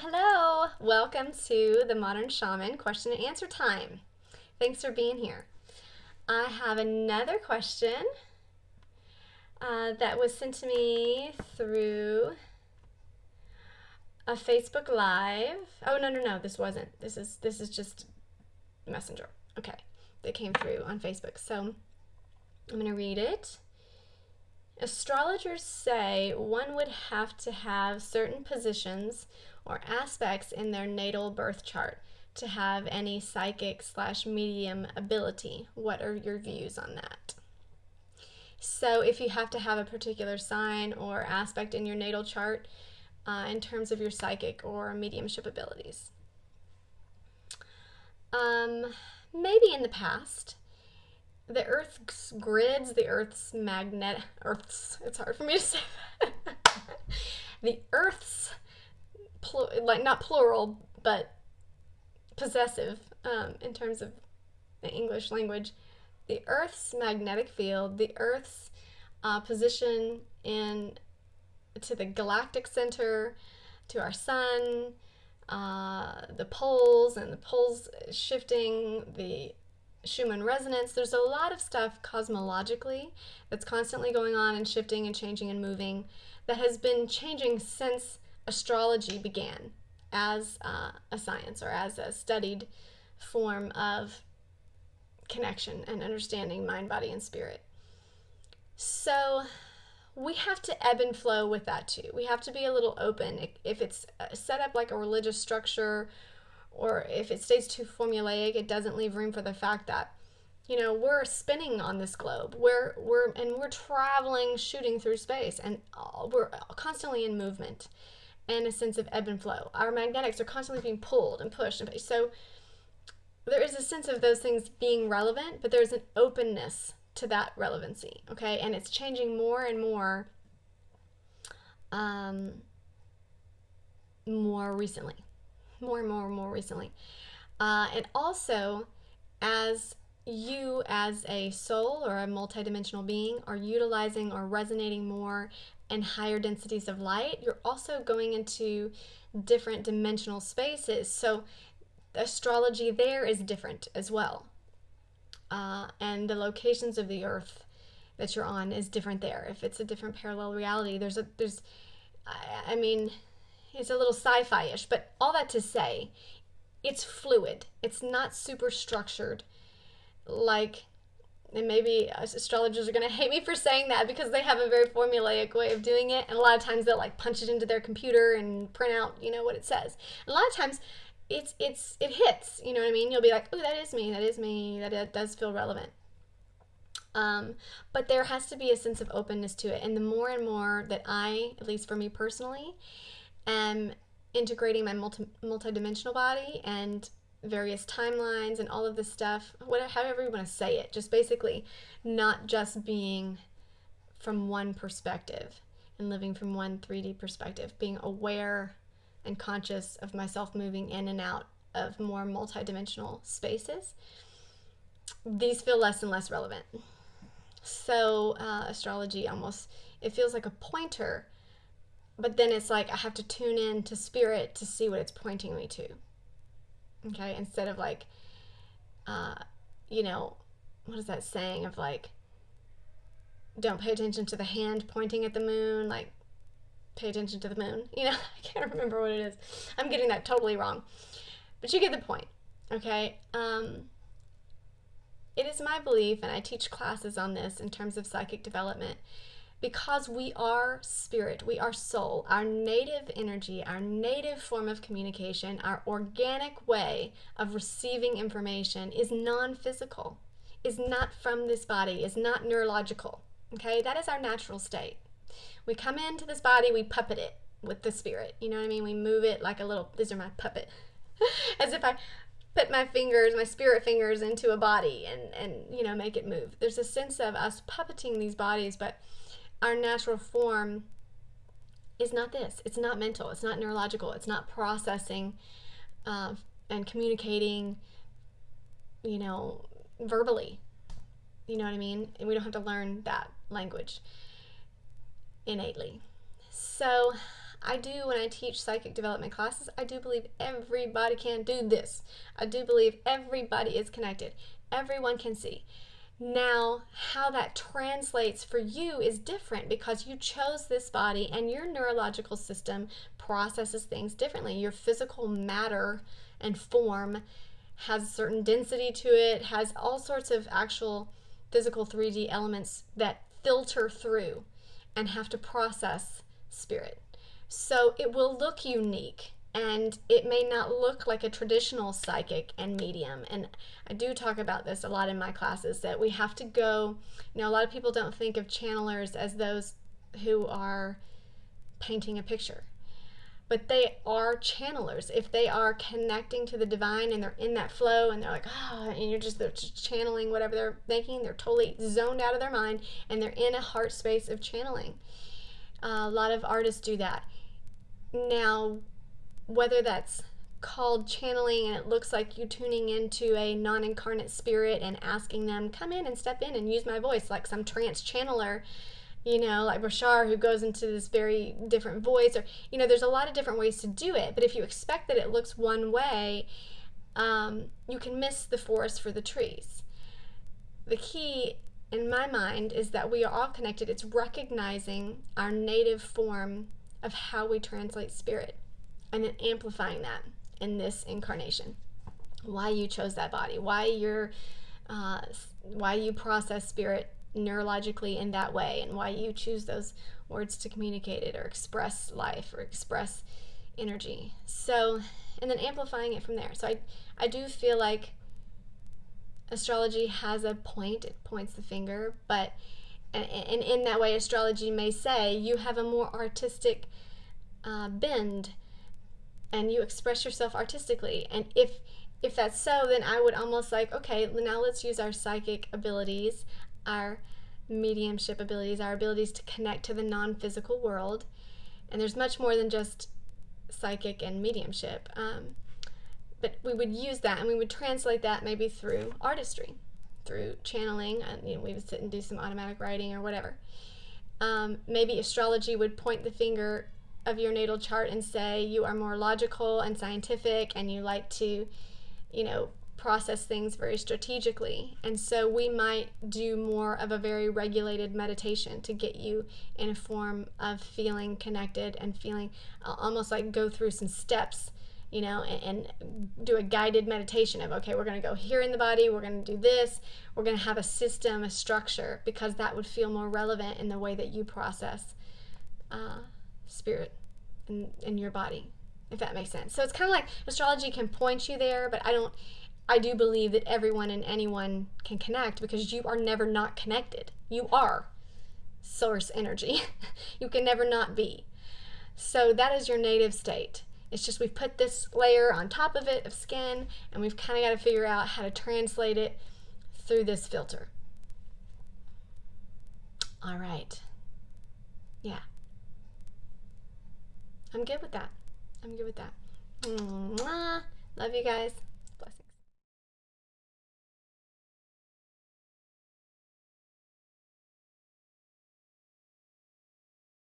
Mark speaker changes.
Speaker 1: Hello. Welcome to the Modern Shaman question and answer time. Thanks for being here. I have another question that was sent to me through a Facebook Live. Oh, no, this wasn't. This is just Messenger. Okay, that came through on Facebook. So I'm going to read it. Astrologers say one would have to have certain positions or aspects in their natal birth chart to have any psychic/medium ability. What are your views on that? So if you have to have a particular sign or aspect in your natal chart in terms of your psychic or mediumship abilities. Maybe in the past. The Earth's grids, the Earth's it's hard for me to say that. The Earth's, not plural, but possessive in terms of the English language. The Earth's magnetic field, the Earth's position to the galactic center, to our sun, the poles and the poles shifting, the Schumann resonance. There's a lot of stuff cosmologically that's constantly going on and shifting and changing and moving that has been changing since astrology began as a science or as a studied form of connection and understanding mind, body, and spirit. So we have to ebb and flow with that too. We have to be a little open. If it's set up like a religious structure, or if it stays too formulaic, it doesn't leave room for the fact that, we're spinning on this globe. We're traveling, shooting through space, and we're constantly in movement and a sense of ebb and flow. Our magnetics are constantly being pulled and pushed. So there is a sense of those things being relevant, but there's an openness to that relevancy, okay? And it's changing more and more more recently. More recently. And also, as you as a soul or a multidimensional being are utilizing or resonating more in higher densities of light, you're also going into different dimensional spaces. So astrology there is different as well. And the locations of the earth that you're on is different there. If it's a different parallel reality, I mean, it's a little sci-fi-ish, but all that to say, it's fluid. It's not super structured. And maybe astrologers are going to hate me for saying that because they have a very formulaic way of doing it. And a lot of times they'll punch it into their computer and print out, what it says. And a lot of times it hits, you know what I mean? You'll be like, oh, that is me, that does feel relevant. But there has to be a sense of openness to it. And the more and more that I, at least for me personally, am integrating my multidimensional body and various timelines and all of this stuff, however you want to say it, just basically not just being from one perspective and living from one 3D perspective, being aware and conscious of myself moving in and out of more multidimensional spaces. These feel less and less relevant. So astrology it feels like a pointer, but then it's like I have to tune in to spirit to see what it's pointing me to. Okay, instead of what is that saying of don't pay attention to the hand pointing at the moon, pay attention to the moon. I can't remember what it is. I'm getting that totally wrong. But you get the point, okay? It is my belief, and I teach classes on this in terms of psychic development, because we are spirit, we are soul, our native energy, our native form of communication, our organic way of receiving information is non-physical, is not from this body, is not neurological, okay? That is our natural state. We come into this body, we puppet it with the spirit, you know what I mean? We move it like these are my puppet, as if I put my spirit fingers into a body and make it move. There's a sense of us puppeting these bodies, but our natural form is not this. It's not mental. It's not neurological. It's not processing and communicating, verbally. You know what I mean? And we don't have to learn that language innately. So I do, when I teach psychic development classes, I do believe everybody can do this. I do believe everybody is connected. Everyone can see. Now, how that translates for you is different because you chose this body and your neurological system processes things differently. Your physical matter and form has a certain density to it, has all sorts of actual physical 3D elements that filter through and have to process spirit. So it will look unique, and it may not look like a traditional psychic and medium. And I do talk about this a lot in my classes, that we have to go, a lot of people don't think of channelers as those who are painting a picture. But they are channelers. If they are connecting to the divine and they're in that flow and they're like, and they're just channeling whatever they're thinking, they're totally zoned out of their mind and they're in a heart space of channeling. A lot of artists do that. Now, whether that's called channeling and it looks like you tuning into a non-incarnate spirit and asking them, come in and step in and use my voice, like some trance channeler, like Bashar, who goes into this very different voice, or, there's a lot of different ways to do it. But if you expect that it looks one way, you can miss the forest for the trees. The key, in my mind, is that we are all connected. It's recognizing our native form of how we translate spirit and then amplifying that in this incarnation. Why you chose that body, why you process spirit neurologically in that way, and why you choose those words to communicate it or express life or express energy. So, and then amplifying it from there. So I do feel like astrology has a point. It points the finger, but and in that way, astrology may say you have a more artistic bend and you express yourself artistically. And if that's so, then I would almost like, okay, now let's use our psychic abilities, our mediumship abilities, our abilities to connect to the non-physical world. And there's much more than just psychic and mediumship. But we would use that and we would translate that maybe through artistry, through channeling, and we would sit and do some automatic writing or whatever. Maybe astrology would point the finger of your natal chart and say you are more logical and scientific and you like to, process things very strategically. And so we might do more of a very regulated meditation to get you in a form of feeling connected and feeling almost like go through some steps, and do a guided meditation of, okay, we're going to go here in the body, we're going to do this, we're going to have a system, a structure, because that would feel more relevant in the way that you process spirit in your body, if that makes sense. So it's kind of like astrology can point you there, but I do believe that everyone and anyone can connect, because you are never not connected. You are source energy. You can never not be. So that is your native state. It's just we've put this layer on top of it of skin, and we've kind of got to figure out how to translate it through this filter. All right. Yeah. I'm good with that. Mwah. Love you guys.